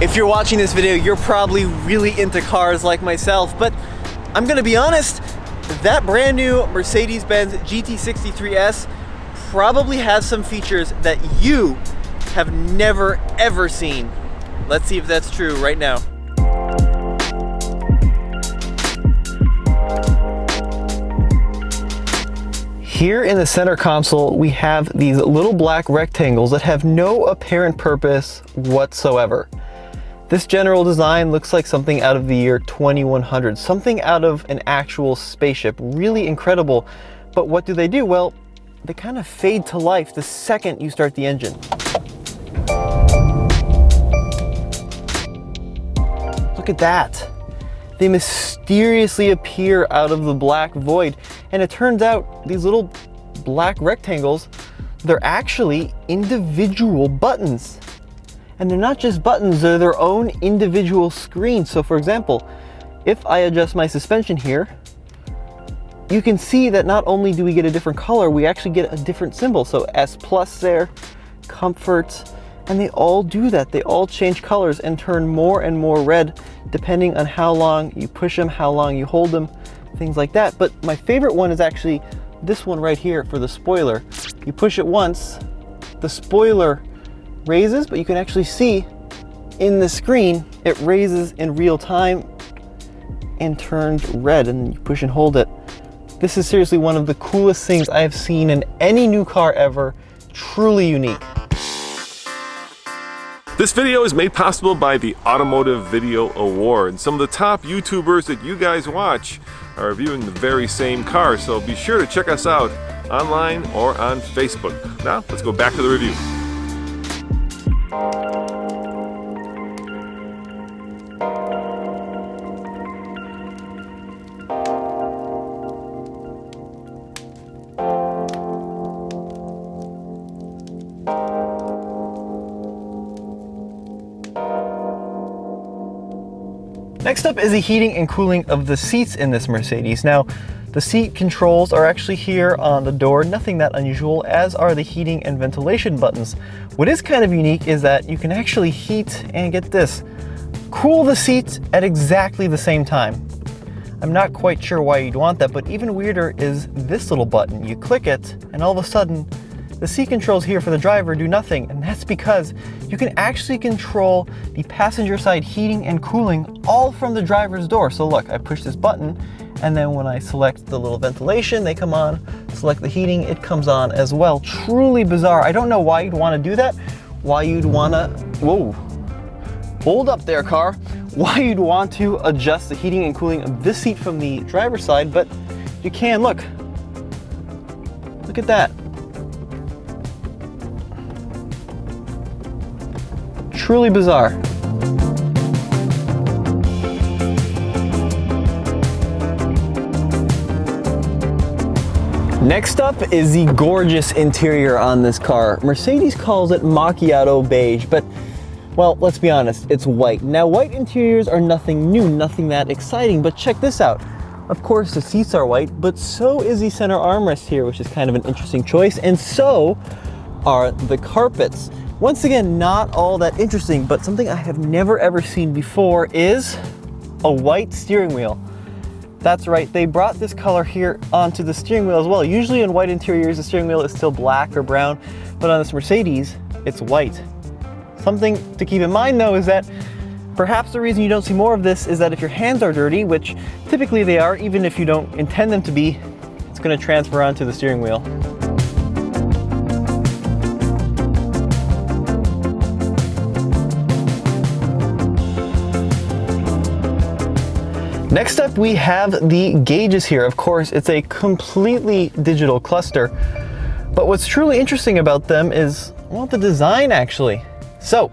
If you're watching this video, you're probably really into cars like myself, but I'm gonna be honest, that brand new Mercedes-Benz GT63S probably has some features that you have never ever seen. Let's see if that's true right now. Here in the center console, we have these little black rectangles that have no apparent purpose whatsoever. This general design looks like something out of the year 2100, something out of an actual spaceship. Really incredible. But what do? Well, they kind of fade to life the second you start the engine. Look at that. They mysteriously appear out of the black void, and it turns out these little black rectangles, they're actually individual buttons. And they're not just buttons, they're their own individual screens. So for example, if I adjust my suspension here, you can see that not only do we get a different color, we actually get a different symbol. So S plus there, comfort, and they all do that. They all change colors and turn more and more red depending on how long you push them, how long you hold them, things like that. But my favorite one is actually this one right here for the spoiler. You push it once, the spoiler raises, but you can actually see in the screen, it raises in real time and turns red, and you push and hold it. This is seriously one of the coolest things I have seen in any new car ever. Truly unique. This video is made possible by the Automotive Video Award. Some of the top YouTubers that you guys watch are reviewing the very same car, so be sure to check us out online or on Facebook. Now, let's go back to the review. Next up is the heating and cooling of the seats in this Mercedes. Now, the seat controls are actually here on the door, nothing that unusual, as are the heating and ventilation buttons. What is kind of unique is that you can actually heat and get this, cool the seats at exactly the same time. I'm not quite sure why you'd want that, but even weirder is this little button. You click it and all of a sudden the seat controls here for the driver do nothing, and that's because you can actually control the passenger side heating and cooling all from the driver's door. So look, I push this button, and then when I select the little ventilation, they come on, select the heating, it comes on as well. Truly bizarre. I don't know why you'd want to do that, why you'd want to, whoa, hold up there, car, why you'd want to adjust the heating and cooling of this seat from the driver's side, but you can. Look at that. Truly bizarre. Next up is the gorgeous interior on this car. Mercedes calls it macchiato beige, but well, let's be honest, it's white. Now, white interiors are nothing new, nothing that exciting, but check this out. Of course, the seats are white, but so is the center armrest here, which is kind of an interesting choice, and so are the carpets. Once again, not all that interesting, but something I have never ever seen before is a white steering wheel. That's right, they brought this color here onto the steering wheel as well. Usually in white interiors, the steering wheel is still black or brown, but on this Mercedes, it's white. Something to keep in mind though is that perhaps the reason you don't see more of this is that if your hands are dirty, which typically they are, even if you don't intend them to be, it's going to transfer onto the steering wheel. Next up, we have the gauges here. Of course, it's a completely digital cluster, but what's truly interesting about them is, well, the design actually. So,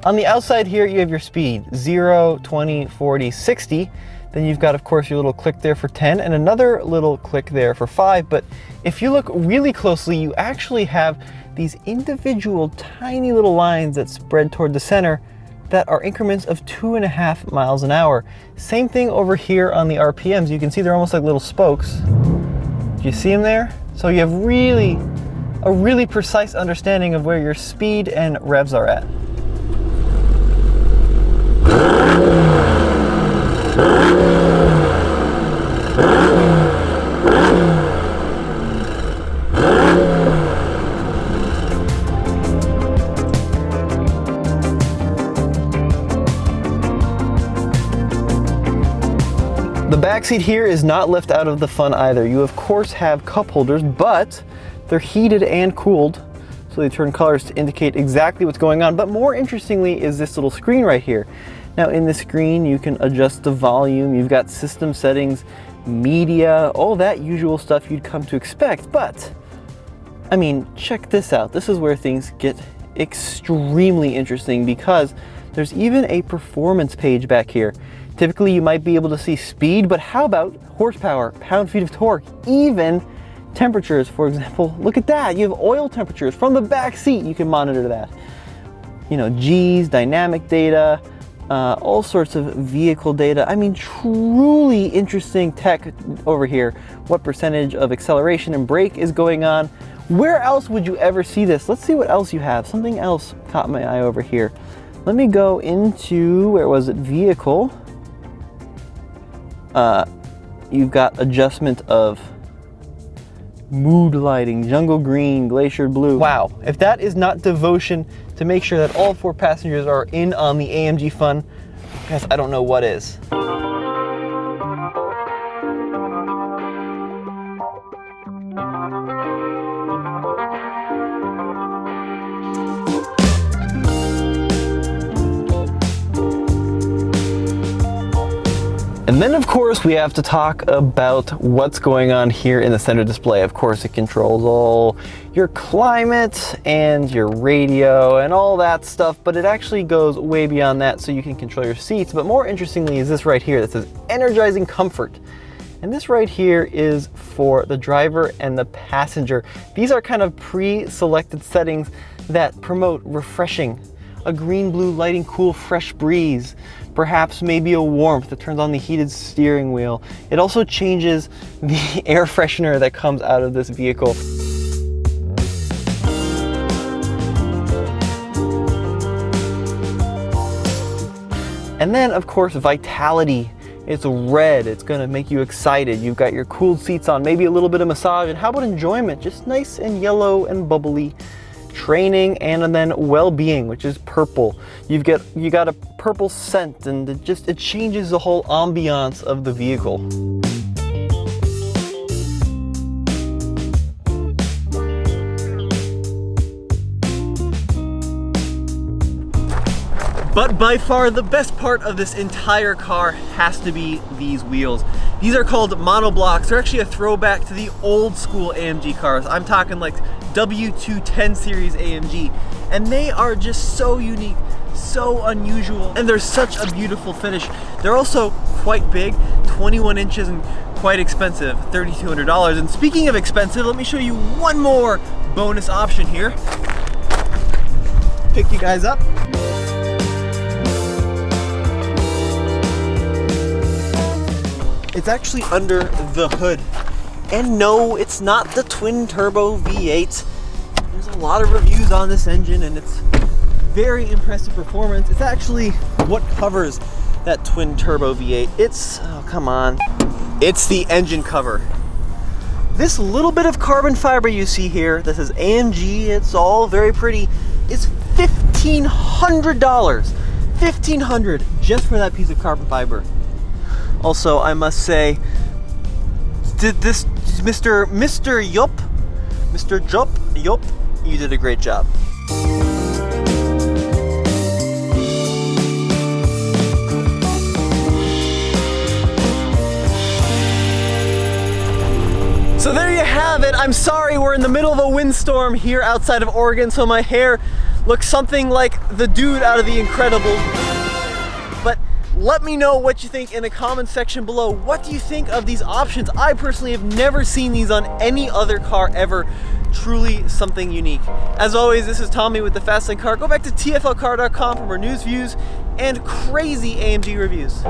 on the outside here, you have your speed, 0, 20, 40, 60. Then you've got, of course, your little click there for 10 and another little click there for 5. But if you look really closely, you actually have these individual tiny little lines that spread toward the center that are increments of 2.5 miles an hour. Same thing over here on the RPMs. You can see they're almost like little spokes. Do you see them there? So you have a really precise understanding of where your speed and revs are at. The back seat here is not left out of the fun either. You of course have cup holders, but they're heated and cooled, so they turn colors to indicate exactly what's going on. But more interestingly is this little screen right here. Now in the screen you can adjust the volume, you've got system settings, media, all that usual stuff you'd come to expect. But I mean, check this out. This is where things get extremely interesting, because there's even a performance page back here. Typically you might be able to see speed, but how about horsepower, pound-feet of torque, even temperatures, for example. Look at that, you have oil temperatures from the back seat, you can monitor that. You know, G's, dynamic data, all sorts of vehicle data. I mean, truly interesting tech over here. What percentage of acceleration and brake is going on? Where else would you ever see this? Let's see what else you have. Something else caught my eye over here. Let me go into, where was it, vehicle. You've got adjustment of mood lighting, jungle green, glacier blue. Wow, if that is not devotion to make sure that all 4 passengers are in on the AMG fun, I guess I don't know what is. And then of course we have to talk about what's going on here in the center display. Of course it controls all your climate and your radio and all that stuff, but it actually goes way beyond that, so you can control your seats. But more interestingly is this right here that says energizing comfort. And this right here is for the driver and the passenger. These are kind of pre-selected settings that promote refreshing, a green blue lighting, cool fresh breeze, perhaps maybe a warmth that turns on the heated steering wheel. It also changes the air freshener that comes out of this vehicle. And then of course vitality. It's red, it's gonna make you excited. You've got your cooled seats on, maybe a little bit of massage, and how about enjoyment? Just nice and yellow and bubbly. Training, and then well-being, which is purple. You got a purple scent, and it changes the whole ambiance of the vehicle. But by far the best part of this entire car has to be these wheels. These are called monoblocks. They're actually a throwback to the old school AMG cars. I'm talking like W210 series AMG. And they are just so unique, so unusual, and they're such a beautiful finish. They're also quite big, 21 inches, and quite expensive, $3,200. And speaking of expensive, let me show you one more bonus option here. Pick you guys up. It's actually under the hood. And no, it's not the twin turbo V8. There's a lot of reviews on this engine and it's very impressive performance. It's actually what covers that twin turbo V8. It's, oh come on, it's the engine cover. This little bit of carbon fiber you see here that says AMG, it's all very pretty, is $1,500. $1,500 just for that piece of carbon fiber. Also, I must say, did this Mr. Yup, you did a great job. So there you have it. I'm sorry, we're in the middle of a windstorm here outside of Oregon, so my hair looks something like the dude out of The Incredibles. But let me know what you think in the comments section below. What do you think of these options? I personally have never seen these on any other car ever. Truly something unique. As always, this is Tommy with the Fast Lane Car. Go back to TFLcar.com for more news, views, and crazy AMG reviews.